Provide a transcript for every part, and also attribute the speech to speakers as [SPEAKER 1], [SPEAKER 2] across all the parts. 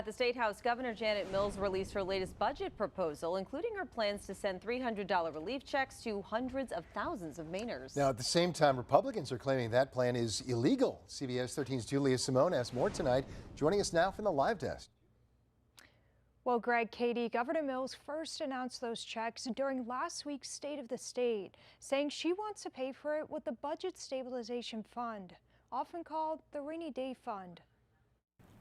[SPEAKER 1] At the State House, Governor Janet Mills released her latest budget proposal, including her plans to send $300 relief checks to hundreds of thousands of Mainers.
[SPEAKER 2] Now, at the same time, Republicans are claiming that plan is illegal. CBS 13's Julia Simone has more tonight, joining us now from the live desk.
[SPEAKER 3] Well, Greg, Katie, Governor Mills first announced those checks during last week's State of the State, saying she wants to pay for it with the Budget Stabilization Fund, often called the Rainy Day Fund.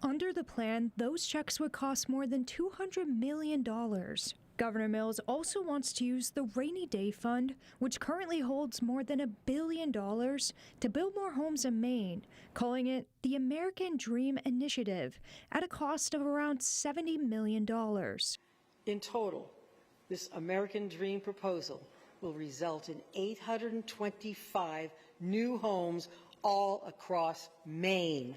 [SPEAKER 3] Under the plan, those checks would cost more than $200 million. Governor Mills also wants to use the Rainy Day Fund, which currently holds more than $1 billion, to build more homes in Maine, calling it the American Dream Initiative, at a cost of around $70 million.
[SPEAKER 4] In total, this American Dream proposal will result in 825 new homes all across Maine.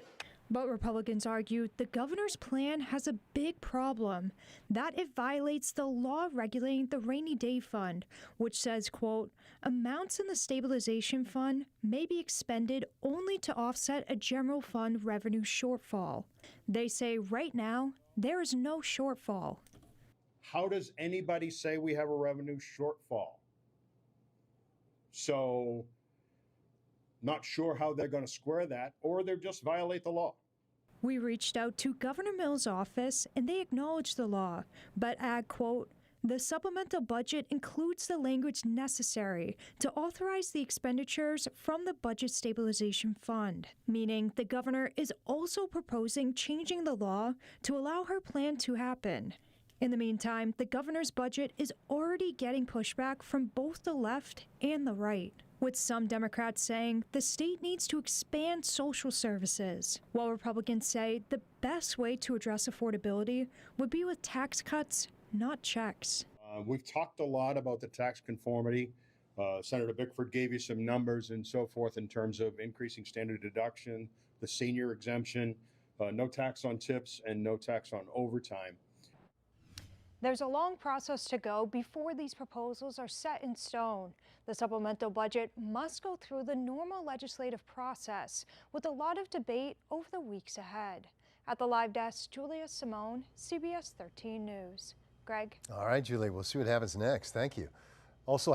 [SPEAKER 3] But Republicans argue the governor's plan has a big problem, that it violates the law regulating the Rainy Day Fund, which says, quote, amounts in the stabilization fund may be expended only to offset a general fund revenue shortfall. They say right now there is no shortfall.
[SPEAKER 5] How does anybody say we have a revenue shortfall? So, not sure how they're going to square that, or they just violate the law.
[SPEAKER 3] We reached out to Governor Mills' office, and they acknowledged the law, but add, quote, the supplemental budget includes the language necessary to authorize the expenditures from the Budget Stabilization Fund, meaning the governor is also proposing changing the law to allow her plan to happen. In the meantime, the governor's budget is already getting pushback from both the left and the right, with some Democrats saying the state needs to expand social services, while Republicans say the best way to address affordability would be with tax cuts, not checks.
[SPEAKER 5] We've talked a lot about the tax conformity. Senator Bickford gave you some numbers and so forth in terms of increasing standard deduction, the senior exemption, no tax on tips, and no tax on overtime.
[SPEAKER 3] There's a long process to go before these proposals are set in stone. The supplemental budget must go through the normal legislative process, with a lot of debate over the weeks ahead. At the live desk, Julia Simone, CBS 13 News. Greg?
[SPEAKER 2] All right, Julia, we'll see what happens next. Thank you. Also